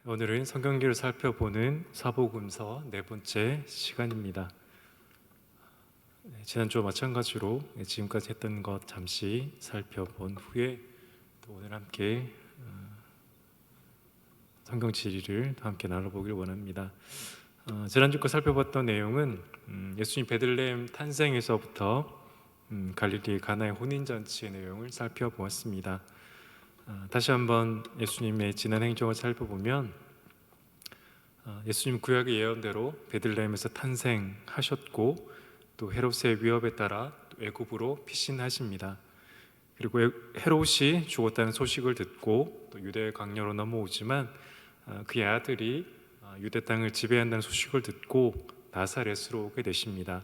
오늘은 성경기를 살펴보는 사복음서 네 번째 시간입니다. 지난주와 마찬가지로 지금까지 했던 것 잠시 살펴본 후에 또 오늘 함께 성경 지리를 함께 나눠보길 원합니다. 지난주 거 살펴봤던 내용은 예수님 베들레헴 탄생에서부터 갈릴리 가나의 혼인잔치의 내용을 살펴보았습니다. 다시 한번 예수님의 지난 행적을 살펴보면 예수님 구약의 예언대로 베들레헴에서 탄생하셨고 또 헤롯의 위협에 따라 애굽으로 피신하십니다. 그리고 헤롯이 죽었다는 소식을 듣고 또 유대 강요로 넘어오지만 그의 아들이 유대 땅을 지배한다는 소식을 듣고 나사렛으로 오게 되십니다.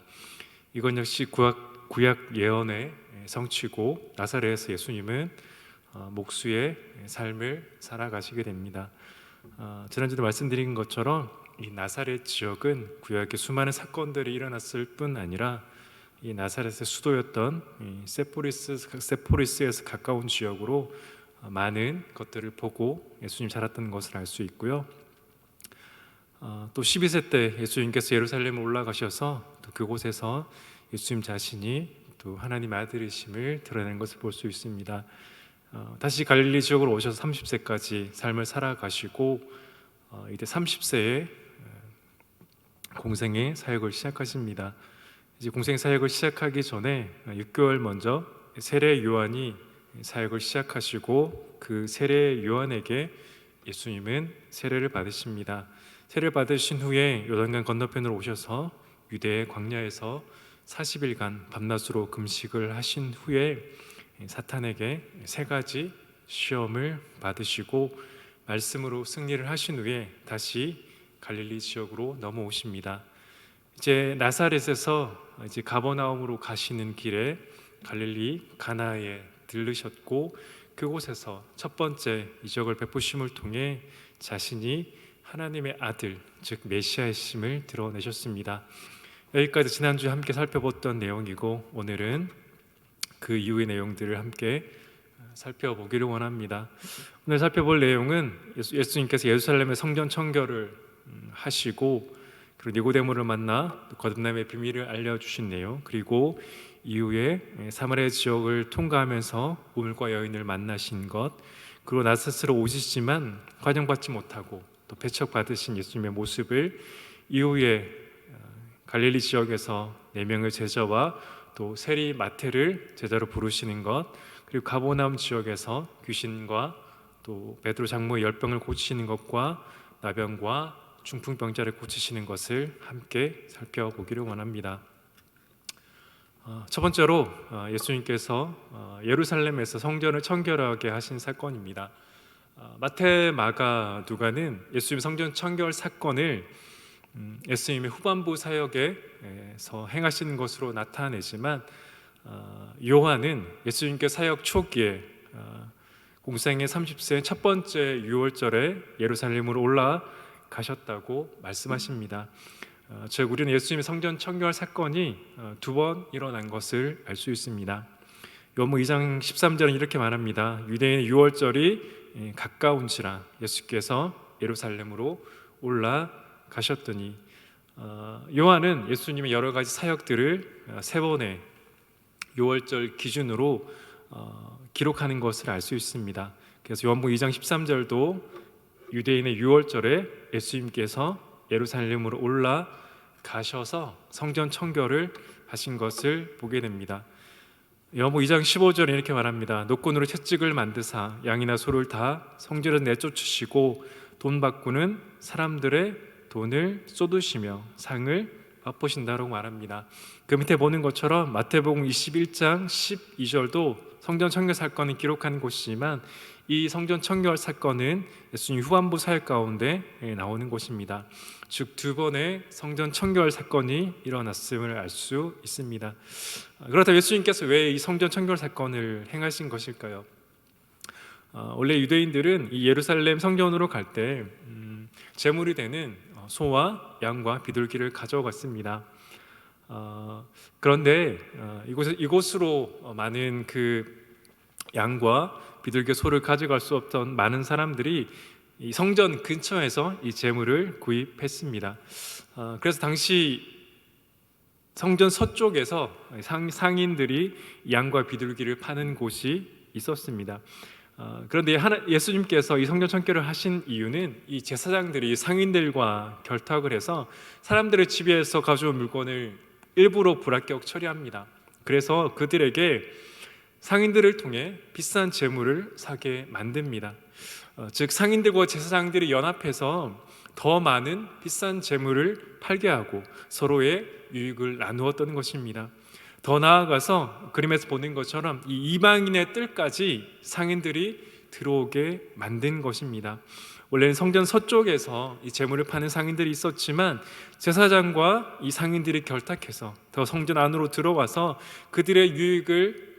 이건 역시 구약 예언의 성취고 나사렛에서 예수님은 목수의 삶을 살아가시게 됩니다. 지난주도 말씀드린 것처럼 이 나사렛 지역은 구약의 수많은 사건들이 일어났을 뿐 아니라 이 나사렛의 수도였던 이 세포리스에서 가까운 지역으로 많은 것들을 보고 예수님 자랐던 것을 알 수 있고요. 또 12세 때 예수님께서 예루살렘에 올라가셔서 또 그곳에서 예수님 자신이 또 하나님의 아들이심을 드러낸 것을 볼 수 있습니다. 다시 갈릴리 지역으로 오셔서 30세까지 삶을 살아가시고 이때 30세에 공생의 사역을 시작하십니다. 이제 공생 사역을 시작하기 전에 6개월 먼저 세례 요한이 사역을 시작하시고 그 세례 요한에게 예수님은 세례를 받으십니다. 세례를 받으신 후에 요단강 건너편으로 오셔서 유대의 광야에서 40일간 밤낮으로 금식을 하신 후에 사탄에게 세 가지 시험을 받으시고 말씀으로 승리를 하신 후에 다시 갈릴리 지역으로 넘어오십니다. 이제 나사렛에서 이제 가버나움으로 가시는 길에 갈릴리 가나에 들르셨고 그곳에서 첫 번째 이적을 베푸심을 통해 자신이 하나님의 아들 즉 메시아이심을 드러내셨습니다. 여기까지 지난주에 함께 살펴봤던 내용이고 오늘은 그 이후의 내용들을 함께 살펴보기를 원합니다. 오늘 살펴볼 내용은 예수님께서 예루살렘의 성전 청결을 하시고 그리고 니고데모를 만나 거듭남의 비밀을 알려주신 내용, 그리고 이후에 사마리아 지역을 통과하면서 우물과 여인을 만나신 것, 그리고 나사렛으로 오시지만 환영받지 못하고 또 배척받으신 예수님의 모습을, 이후에 갈릴리 지역에서 4명의 제자와 또 세리 마태를 제자로 부르시는 것, 그리고 가버나움 지역에서 귀신과 또 베드로 장모의 열병을 고치시는 것과 나병과 중풍병자를 고치시는 것을 함께 살펴보기를 원합니다. 첫 번째로 예수님께서 예루살렘에서 성전을 청결하게 하신 사건입니다. 마태, 마가, 누가는 예수님 성전 청결 사건을 예수님의 후반부 사역에서 행하시는 것으로 나타내지만 요한은 예수님께 사역 초기에 공생의 30세 첫 번째 유월절에 예루살렘으로 올라가셨다고 말씀하십니다. 즉 우리는 예수님의 성전 청결 사건이 2번 일어난 것을 알 수 있습니다. 요한복음 2장 13절은 이렇게 말합니다. 유대인의 유월절이 가까운지라 예수께서 예루살렘으로 올라가셨더니, 요한은 예수님의 여러 가지 사역들을 3번의 유월절 기준으로 기록하는 것을 알 수 있습니다. 그래서 요한복음 2장 13절도 유대인의 유월절에 예수님께서 예루살렘으로 올라가셔서 성전 청결을 하신 것을 보게 됩니다. 요한복음 2장 15절에 이렇게 말합니다. 노끈으로 채찍을 만드사 양이나 소를 다 성전에서 내쫓으시고 돈 바꾸는 사람들의 돈을 쏟으시며 상을 맛보신다고 말합니다. 그 밑에 보는 것처럼 마태복음 21장 12절도 성전 청결 사건을 기록한 곳이지만 이 성전 청결 사건은 예수님 후반부 사역 가운데 나오는 곳입니다. 즉 2번의 성전 청결 사건이 일어났음을 알 수 있습니다. 그렇다면 예수님께서 왜 이 성전 청결 사건을 행하신 것일까요? 원래 유대인들은 이 예루살렘 성전으로 갈 때 제물이 되는 소와 양과 비둘기를 가져갔습니다. 그런데 이곳으로 많은 그 양과 비둘기 소를 가져갈 수 없던 많은 사람들이 이 성전 근처에서 이 제물을 구입했습니다. 그래서 당시 성전 서쪽에서 상인들이 양과 비둘기를 파는 곳이 있었습니다. 그런데 예수님께서 이 성전 청결을 하신 이유는 이 제사장들이 상인들과 결탁을 해서 사람들의 집에서 가져온 물건을 일부러 불합격 처리합니다. 그래서 그들에게 상인들을 통해 비싼 재물을 사게 만듭니다. 즉 상인들과 제사장들이 연합해서 더 많은 비싼 재물을 팔게 하고 서로의 유익을 나누었던 것입니다. 더 나아가서 그림에서 보는 것처럼 이 이방인의 뜰까지 상인들이 들어오게 만든 것입니다. 원래는 성전 서쪽에서 이 재물을 파는 상인들이 있었지만 제사장과 이 상인들이 결탁해서 더 성전 안으로 들어와서 그들의 유익을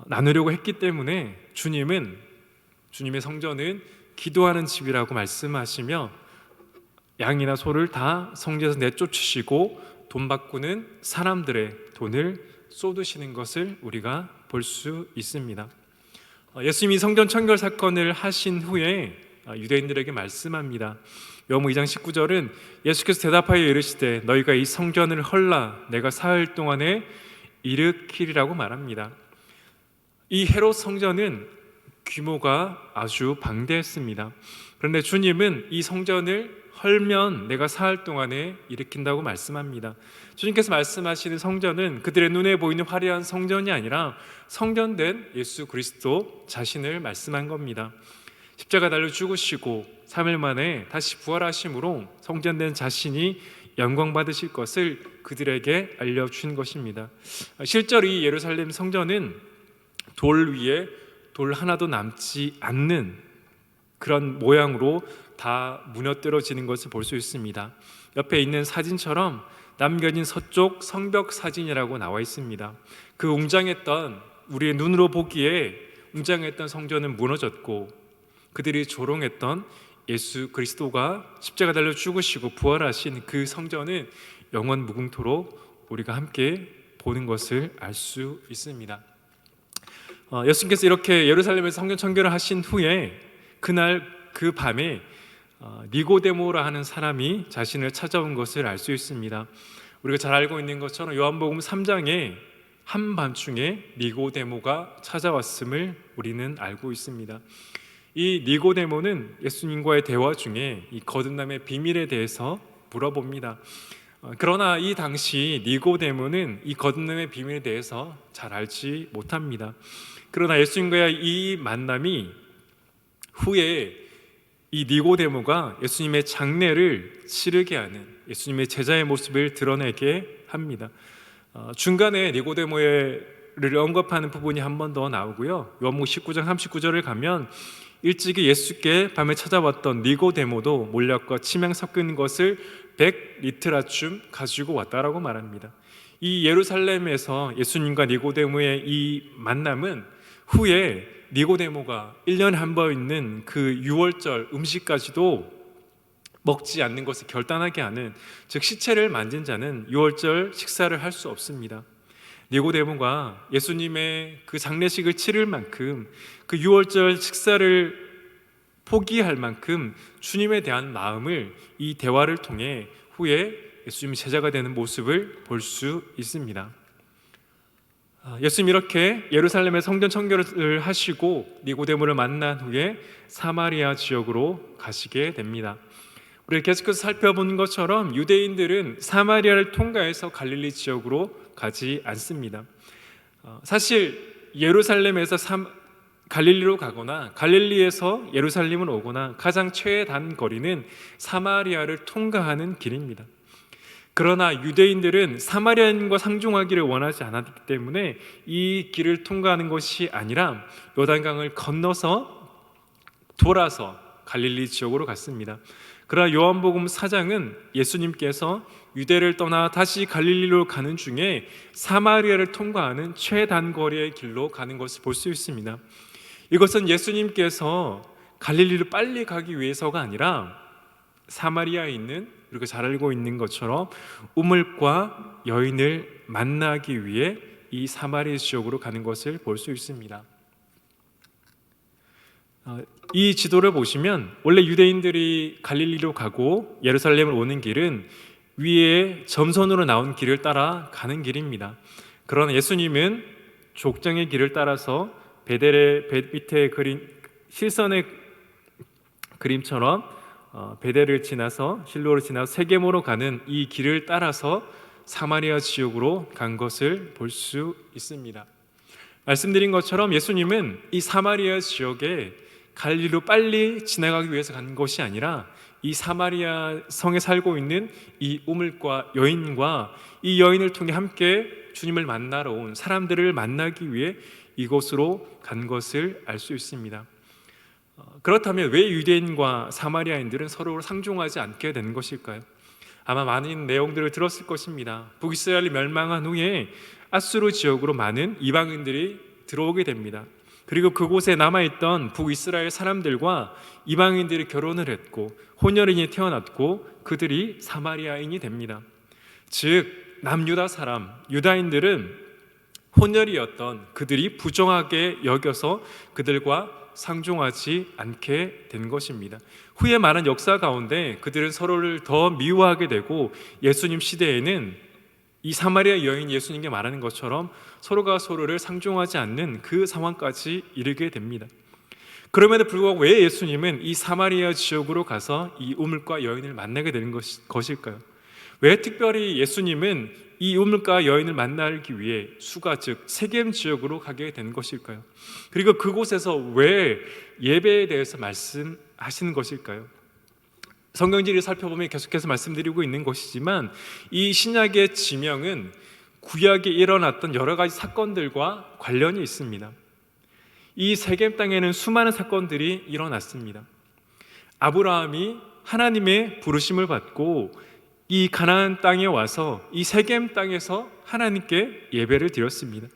나누려고 했기 때문에 주님의 성전은 기도하는 집이라고 말씀하시며 양이나 소를 다 성전에서 내쫓으시고 돈 바꾸는 사람들의 돈을 쏟으시는 것을 우리가 볼 수 있습니다. 예수님이 성전 청결 사건을 하신 후에 유대인들에게 말씀합니다. 요한복음 2장 19절은 예수께서 대답하여 이르시되 너희가 이 성전을 헐라 내가 사흘 동안에 일으키리라고 말합니다. 이 헤롯 성전은 규모가 아주 방대했습니다. 그런데 주님은 이 성전을 헐면 내가 사흘 동안에 일으킨다고 말씀합니다. 주님께서 말씀하시는 성전은 그들의 눈에 보이는 화려한 성전이 아니라 성전된 예수 그리스도 자신을 말씀한 겁니다. 십자가 달려 죽으시고 3일 만에 다시 부활하심으로 성전된 자신이 영광 받으실 것을 그들에게 알려준 것입니다. 실제로 이 예루살렘 성전은 돌 위에 돌 하나도 남지 않는 그런 모양으로 다 무너뜨려지는 것을 볼 수 있습니다. 옆에 있는 사진처럼 남겨진 서쪽 성벽 사진이라고 나와 있습니다. 그 웅장했던 우리의 눈으로 보기에 웅장했던 성전은 무너졌고 그들이 조롱했던 예수 그리스도가 십자가 달려 죽으시고 부활하신 그 성전은 영원 무궁토록 우리가 함께 보는 것을 알 수 있습니다. 예수님께서 이렇게 예루살렘에서 성전 청결을 하신 후에 그날 그 밤에 니고데모라 하는 사람이 자신을 찾아온 것을 알 수 있습니다. 우리가 잘 알고 있는 것처럼 요한복음 3장에 한밤중에 니고데모가 찾아왔음을 우리는 알고 있습니다. 이 니고데모는 예수님과의 대화 중에 이 거듭남의 비밀에 대해서 물어봅니다. 그러나 이 당시 니고데모는 이 거듭남의 비밀에 대해서 잘 알지 못합니다. 그러나 예수님과의 이 만남이 후에 이 니고데모가 예수님의 장례를 치르게 하는 예수님의 제자의 모습을 드러내게 합니다. 중간에 니고데모를 언급하는 부분이 한 번 더 나오고요. 요한복음 19장 39절을 가면 일찍이 예수께 밤에 찾아왔던 니고데모도 몰약과 침향 섞은 것을 100리트라쯤 가지고 왔다라고 말합니다. 이 예루살렘에서 예수님과 니고데모의 이 만남은 후에 니고데모가 1년에 한 번 있는 그 유월절 음식까지도 먹지 않는 것을 결단하게 하는, 즉 시체를 만진 자는 유월절 식사를 할 수 없습니다. 니고데모가 예수님의 그 장례식을 치를 만큼 그 유월절 식사를 포기할 만큼 주님에 대한 마음을 이 대화를 통해 후에 예수님이 제자가 되는 모습을 볼 수 있습니다. 예수님이 이렇게 예루살렘의 성전 청결을 하시고 니고데모를 만난 후에 사마리아 지역으로 가시게 됩니다. 우리 계속해서 살펴본 것처럼 유대인들은 사마리아를 통과해서 갈릴리 지역으로 가지 않습니다. 사실 예루살렘에서 갈릴리로 가거나 갈릴리에서 예루살렘을 오거나 가장 최단 거리는 사마리아를 통과하는 길입니다. 그러나 유대인들은 사마리아인과 상종하기를 원하지 않았기 때문에 이 길을 통과하는 것이 아니라 요단강을 건너서 돌아서 갈릴리 지역으로 갔습니다. 그러나 요한복음 4장은 예수님께서 유대를 떠나 다시 갈릴리로 가는 중에 사마리아를 통과하는 최단거리의 길로 가는 것을 볼 수 있습니다. 이것은 예수님께서 갈릴리로 빨리 가기 위해서가 아니라 사마리아에 있는, 우리가 잘 알고 있는 것처럼 우물과 여인을 만나기 위해 이 사마리아 지역으로 가는 것을 볼 수 있습니다. 이 지도를 보시면 원래 유대인들이 갈릴리로 가고 예루살렘을 오는 길은 위에 점선으로 나온 길을 따라 가는 길입니다. 그러나 예수님은 족장의 길을 따라서 베델의 밑에 그린 실선의 그림처럼 베델을 지나서 실로를 지나서 세겜으로 가는 이 길을 따라서 사마리아 지역으로 간 것을 볼 수 있습니다. 말씀드린 것처럼 예수님은 이 사마리아 지역에 갈릴리로 빨리 지나가기 위해서 간 것이 아니라 이 사마리아 성에 살고 있는 이 우물가 여인과 이 여인을 통해 함께 주님을 만나러 온 사람들을 만나기 위해 이곳으로 간 것을 알 수 있습니다. 그렇다면 왜 유대인과 사마리아인들은 서로 상종하지 않게 된 것일까요? 아마 많은 내용들을 들었을 것입니다. 북이스라엘이 멸망한 후에 아수르 지역으로 많은 이방인들이 들어오게 됩니다. 그리고 그곳에 남아있던 북이스라엘 사람들과 이방인들이 결혼을 했고 혼혈인이 태어났고 그들이 사마리아인이 됩니다. 즉 남유다 사람, 유다인들은 혼혈이었던 그들이 부정하게 여겨서 그들과 상종하지 않게 된 것입니다. 후에 많은 역사 가운데 그들은 서로를 더 미워하게 되고 예수님 시대에는 이 사마리아 여인 예수님께 말하는 것처럼 서로가 서로를 상종하지 않는 그 상황까지 이르게 됩니다. 그럼에도 불구하고 왜 예수님은 이 사마리아 지역으로 가서 이 우물가 여인을 만나게 되는 것일까요? 왜 특별히 예수님은 이 우물가 여인을 만나기 위해 수가 즉 세겜 지역으로 가게 된 것일까요? 그리고 그곳에서 왜 예배에 대해서 말씀하시는 것일까요? 성경지를 살펴보면 계속해서 말씀드리고 있는 것이지만 이 신약의 지명은 구약에 일어났던 여러 가지 사건들과 관련이 있습니다. 이 세겜 땅에는 수많은 사건들이 일어났습니다. 아브라함이 하나님의 부르심을 받고 이 가나안 땅에 와서 이 세겜 땅에서 하나님께 예배를 드렸습니다.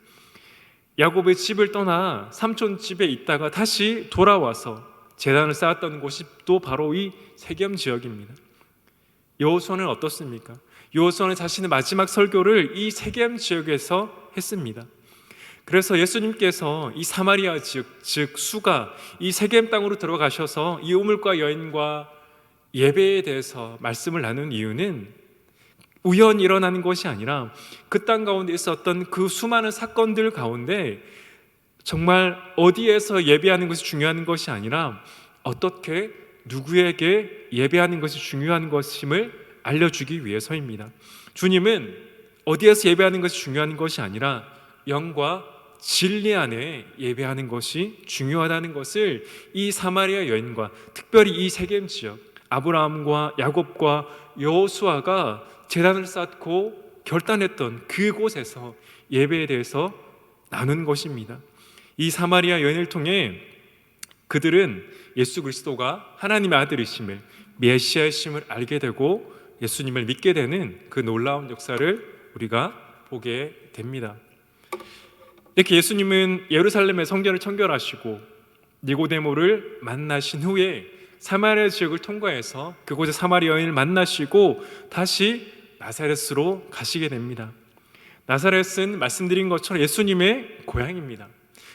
야곱의 집을 떠나 삼촌 집에 있다가 다시 돌아와서 제단을 쌓았던 곳이 또 바로 이 세겜 지역입니다. 여호수아는 어떻습니까? 여호수아는 자신의 마지막 설교를 이 세겜 지역에서 했습니다. 그래서 예수님께서 이 사마리아 지역, 즉 수가 이 세겜 땅으로 들어가셔서 이 우물가 여인과 예배에 대해서 말씀을 나눈 이유는 우연히 일어나는 것이 아니라 그 땅 가운데 있었던 그 수많은 사건들 가운데 정말 어디에서 예배하는 것이 중요한 것이 아니라 어떻게 누구에게 예배하는 것이 중요한 것임을 알려주기 위해서입니다. 주님은 어디에서 예배하는 것이 중요한 것이 아니라 영과 진리 안에 예배하는 것이 중요하다는 것을 이 사마리아 여인과 특별히 이 세겜 지역 아브라함과 야곱과 여호수아가 제단을 쌓고 결단했던 그곳에서 예배에 대해서 나눈 것입니다. 이 사마리아 여인을 통해 그들은 예수 그리스도가 하나님의 아들이심을 메시아이심을 알게 되고 예수님을 믿게 되는 그 놀라운 역사를 우리가 보게 됩니다. 이렇게 예수님은 예루살렘의 성전을 청결하시고 니고데모를 만나신 후에 사마리아 지역을 통과해서 그곳의 사마리아 여인을 만나시고 다시 나사렛으로 가시게 됩니다. 나사렛은 말씀드린 것처럼 예수님의 고향입니다.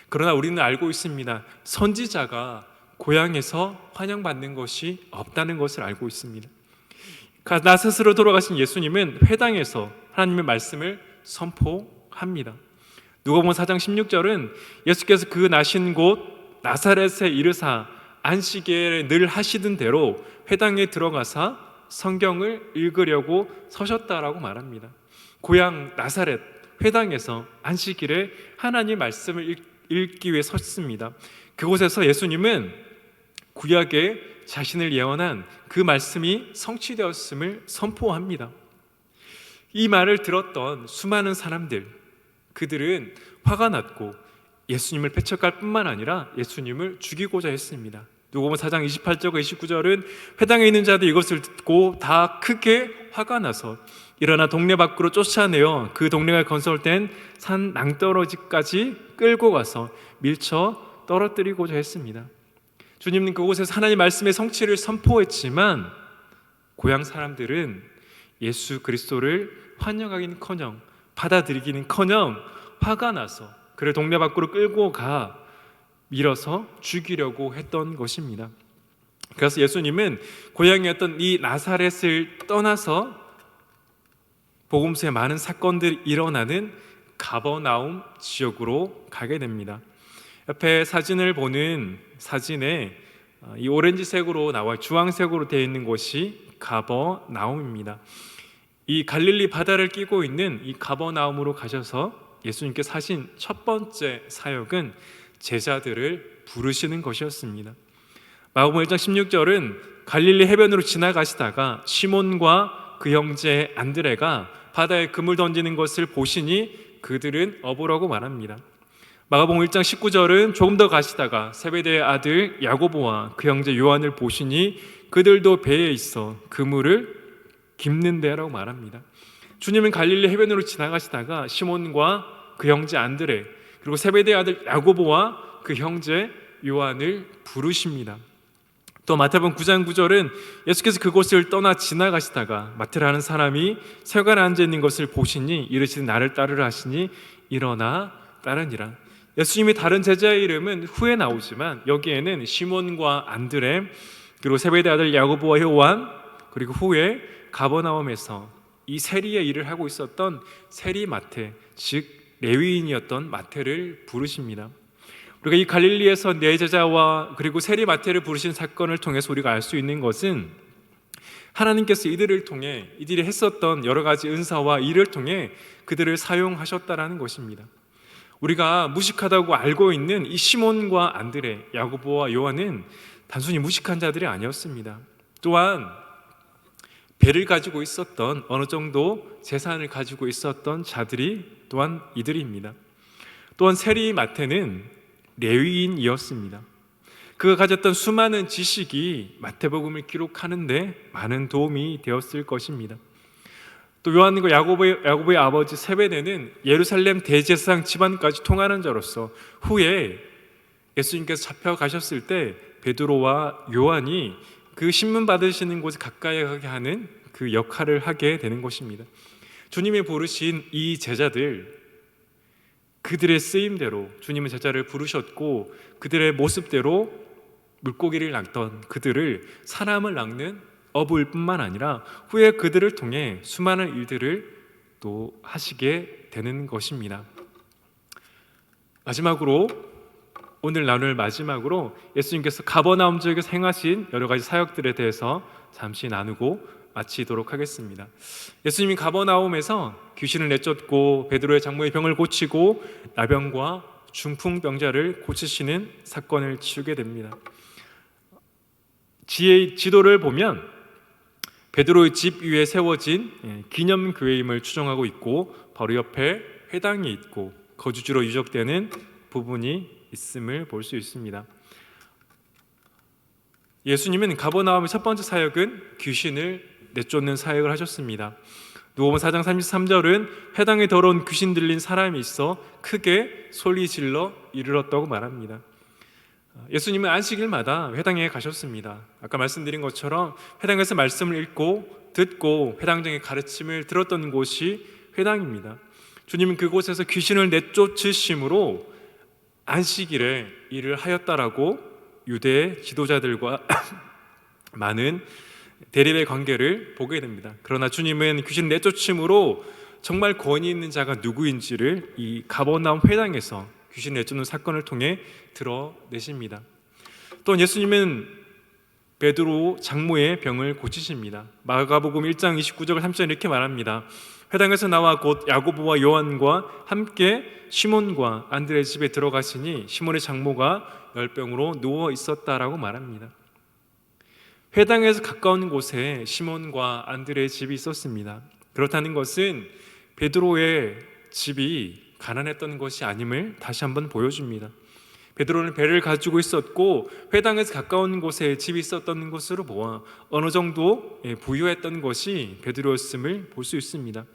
그러나 우리는 알고 있습니다. 선지자가 고향에서 환영받는 것이 없다는 것을 알고 있습니다. 나사렛으로 돌아가신 예수님은 회당에서 하나님의 말씀을 선포합니다. 누가복음 4장 16절은 예수께서 그 나신 곳 나사렛에 이르사 안식일에 늘 하시던 대로 회당에 들어가사 성경을 읽으려고 서셨다라고 말합니다. 고향 나사렛 회당에서 안식일에 하나님 말씀을 읽기 위해 섰습니다. 그곳에서 예수님은 구약에 자신을 예언한 그 말씀이 성취되었음을 선포합니다. 이 말을 들었던 수많은 사람들, 그들은 화가 났고 예수님을 배척할 뿐만 아니라 예수님을 죽이고자 했습니다. 누가복음 4장 28절과 29절은 회당에 있는 자들이 이것을 듣고 다 크게 화가 나서 일어나 동네 밖으로 쫓아내어 그 동네가 건설된 산 낭떠러지까지 끌고 가서 밀쳐 떨어뜨리고자 했습니다. 주님은 그곳에서 하나님 말씀의 성취를 선포했지만 고향 사람들은 예수 그리스도를 환영하기는커녕 받아들이기는커녕 화가 나서 그를 동네 밖으로 끌고 가 밀어서 죽이려고 했던 것입니다. 그래서 예수님은 고향이었던 이 나사렛을 떠나서 복음서에 많은 사건들이 일어나는 가버나움 지역으로 가게 됩니다. 옆에 사진을 보는 사진에 이 오렌지색으로 나와 주황색으로 되어 있는 곳이 가버나움입니다. 이 갈릴리 바다를 끼고 있는 이 가버나움으로 가셔서 예수님께서 하신 첫 번째 사역은 제자들을 부르시는 것이었습니다. 마가복음 1장 16절은 갈릴리 해변으로 지나가시다가 시몬과 그 형제 안드레가 바다에 그물 던지는 것을 보시니 그들은 어부라고 말합니다. 마가복음 1장 19절은 조금 더 가시다가 세베대의 아들 야고보와 그 형제 요한을 보시니 그들도 배에 있어 그물을 깁는데라고 말합니다. 주님은 갈릴리 해변으로 지나가시다가 시몬과 그 형제 안드레 그리고 세베대의 아들 야고보와 그 형제 요한을 부르십니다. 또 마태복음 9장 9절은 예수께서 그곳을 떠나 지나가시다가 마태라 하는 사람이 세관에 앉아 있는 것을 보시니 이르시되 나를 따르라 하시니 일어나 따르니라. 예수님이 다른 제자의 이름은 후에 나오지만 여기에는 시몬과 안드레 그리고 세베대 아들 야고보와 요한 그리고 후에 가버나움에서 이 세리의 일을 하고 있었던 세리 마태 즉 레위인이었던 마태를 부르십니다. 우리가 이 갈릴리에서 네 제자와 그리고 세리 마태를 부르신 사건을 통해서 우리가 알 수 있는 것은 하나님께서 이들을 통해 이들이 했었던 여러 가지 은사와 일을 통해 그들을 사용하셨다라는 것입니다. 우리가 무식하다고 알고 있는 이 시몬과 안드레, 야고보와 요한은 단순히 무식한 자들이 아니었습니다. 또한 배를 가지고 있었던 어느 정도 재산을 가지고 있었던 자들이 또한 이들입니다. 또한 세리 마태는 레위인이었습니다. 그가 가졌던 수많은 지식이 마태복음을 기록하는데 많은 도움이 되었을 것입니다. 또 요한과 야고보의 아버지 세베대는 예루살렘 대제사장 집안까지 통하는 자로서 후에 예수님께서 잡혀가셨을 때 베드로와 요한이 그 신문 받으시는 곳에 가까이 가게 하는 그 역할을 하게 되는 것입니다. 주님이 부르신 이 제자들 그들의 쓰임대로 주님은 제자를 부르셨고 그들의 모습대로 물고기를 낚던 그들을 사람을 낚는 어부일 뿐만 아니라 후에 그들을 통해 수많은 일들을 또 하시게 되는 것입니다. 마지막으로 오늘 나눌 마지막으로 예수님께서 가버나움 지역에서 행하신 여러 가지 사역들에 대해서 잠시 나누고 마치도록 하겠습니다. 예수님이 가버나움에서 귀신을 내쫓고 베드로의 장모의 병을 고치고 나병과 중풍병자를 고치시는 사건을 치우게 됩니다. 지도를 보면 베드로의 집 위에 세워진 기념교회임을 추정하고 있고 바로 옆에 회당이 있고 거주지로 유적되는 부분이 있음을 볼 수 있습니다. 예수님은 가버나움의 첫 번째 사역은 귀신을 내쫓는 사역을 하셨습니다. 누가복음 4장 33절은 회당에 더러운 귀신 들린 사람이 있어 크게 소리 질러 이르렀다고 말합니다. 예수님은 안식일마다 회당에 가셨습니다. 아까 말씀드린 것처럼 회당에서 말씀을 읽고 듣고 회당장의 가르침을 들었던 곳이 회당입니다. 주님은 그곳에서 귀신을 내쫓으심으로 안식일에 일을 하였다라고 유대 지도자들과 많은 대립의 관계를 보게 됩니다. 그러나 주님은 귀신 내쫓음으로 정말 권위 있는 자가 누구인지를 이 가버나움 회당에서 귀신 내쫓는 사건을 통해 드러내십니다. 또 예수님은 베드로 장모의 병을 고치십니다. 마가복음 1장 29절 30절 이렇게 말합니다. 회당에서 나와 곧 야고보와 요한과 함께 시몬과 안드레 집에 들어가시니 시몬의 장모가 열병으로 누워 있었다라고 말합니다. 회당에서 가까운 곳에 시몬과 안드레의 집이 있었습니다. 그렇다는 것은 베드로의 집이 가난했던 것이 아님을 다시 한번 보여줍니다. 베드로는 배를 가지고 있었고 회당에서 가까운 곳에 집이 있었던 것으로 보아 어느 정도 부유했던 것이 베드로였음을 볼 수 있습니다.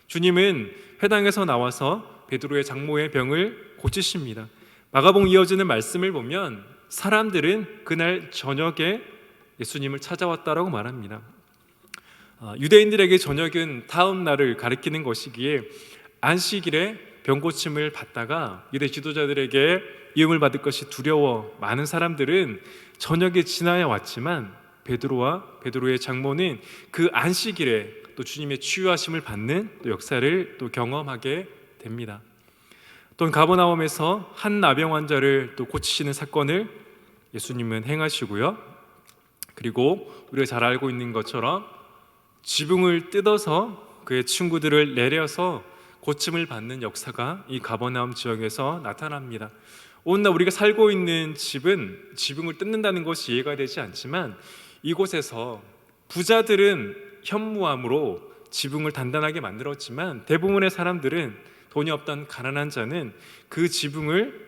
주님은 회당에서 나와서 베드로의 장모의 병을 고치십니다. 마가복음 이어지는 말씀을 보면 사람들은 그날 저녁에 예수님을 찾아왔다라고 말합니다. 유대인들에게 저녁은 다음 날을 가리키는 것이기에 안식일에 병고침을 받다가 유대 지도자들에게 위험을 받을 것이 두려워 많은 사람들은 저녁에 지나야 왔지만 베드로의 장모는 그 안식일에 또 주님의 치유하심을 받는 또 역사를 또 경험하게 됩니다. 또는 가버나움에서 한 나병 환자를 또 고치시는 사건을 예수님은 행하시고요. 그리고 우리가 잘 알고 있는 것처럼 지붕을 뜯어서 그의 친구들을 내려서 고침을 받는 역사가 이 가버나움 지역에서 나타납니다. 오늘날 우리가 살고 있는 집은 지붕을 뜯는다는 것이 이해가 되지 않지만 이곳에서 부자들은 현무암으로 지붕을 단단하게 만들었지만 대부분의 사람들은 돈이 없던 가난한 자는 그 지붕을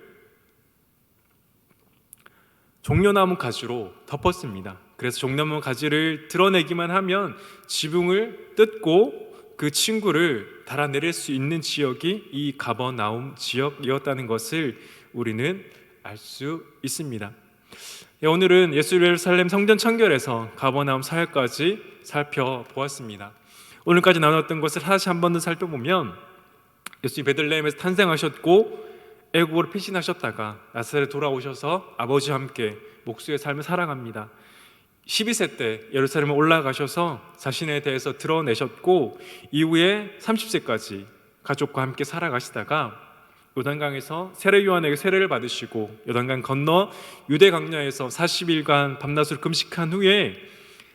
종려나무 가지로 덮었습니다. 그래서 종려나무 가지를 드러내기만 하면 지붕을 뜯고 그 친구를 달아내릴 수 있는 지역이 이 가버나움 지역이었다는 것을 우리는 알 수 있습니다. 오늘은 예루살렘 성전 청결에서 가버나움 사역까지 살펴보았습니다. 오늘까지 나눴던 것을 다시 한 번 더 살펴보면 예수님 베들레헴에서 탄생하셨고 애국으로 피신하셨다가 나사렛에 돌아오셔서 아버지와 함께 목수의 삶을 살아갑니다. 12세 때 예루살렘에 올라가셔서 자신에 대해서 드러내셨고 이후에 30세까지 가족과 함께 살아가시다가 요단강에서 세례 요한에게 세례를 받으시고 요단강 건너 유대 광야에서 40일간 밤낮으로 금식한 후에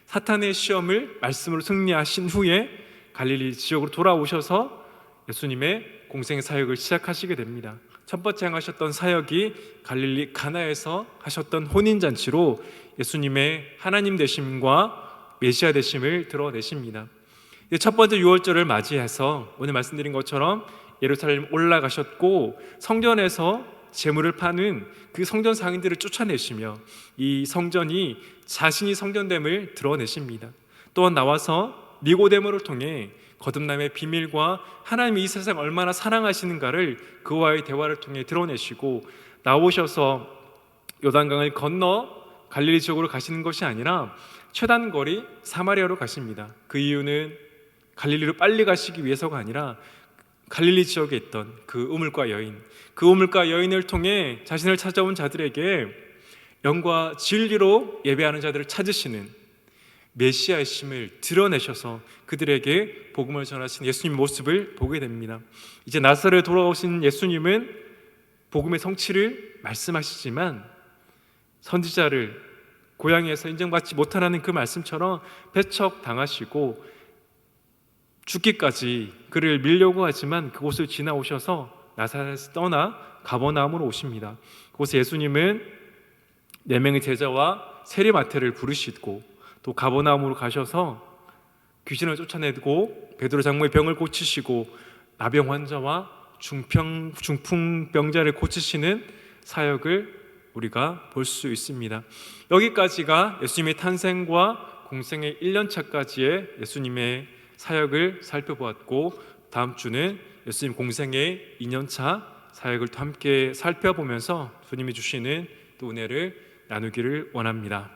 사탄의 시험을 말씀으로 승리하신 후에 갈릴리 지역으로 돌아오셔서 예수님의 공생 사역을 시작하시게 됩니다. 첫 번째 행하셨던 사역이 갈릴리 가나에서 하셨던 혼인잔치로 예수님의 하나님 되심과 메시아 되심을 드러내십니다. 첫 번째 유월절을 맞이해서 오늘 말씀드린 것처럼 예루살렘 올라가셨고 성전에서 재물을 파는 그 성전 상인들을 쫓아내시며 이 성전이 자신이 성전됨을 드러내십니다. 또한 나와서 니고데모를 통해 거듭남의 비밀과 하나님이 이 세상을 얼마나 사랑하시는가를 그와의 대화를 통해 드러내시고 나오셔서 요단강을 건너 갈릴리 지역으로 가시는 것이 아니라 최단거리 사마리아로 가십니다. 그 이유는 갈릴리로 빨리 가시기 위해서가 아니라 갈릴리 지역에 있던 그 우물가 여인을 통해 자신을 찾아온 자들에게 영과 진리로 예배하는 자들을 찾으시는 메시아이심을 드러내셔서 그들에게 복음을 전하신 예수님 모습을 보게 됩니다. 이제 나사렛에 돌아오신 예수님은 복음의 성취를 말씀하시지만 선지자를 고향에서 인정받지 못하라는 그 말씀처럼 배척당하시고 죽기까지 그를 밀려고 하지만 그곳을 지나오셔서 나사렛에서 떠나 가버나움으로 오십니다. 그곳에 예수님은 4명의 제자와 세리마태를 부르시고 또 가버나움으로 가셔서 귀신을 쫓아내고 베드로 장모의 병을 고치시고 나병 환자와 중풍병자를 고치시는 사역을 우리가 볼 수 있습니다. 여기까지가 예수님의 탄생과 공생의 1년차까지의 예수님의 사역을 살펴보았고 다음 주는 예수님 공생의 2년차 사역을 또 함께 살펴보면서 주님이 주시는 또 은혜를 나누기를 원합니다.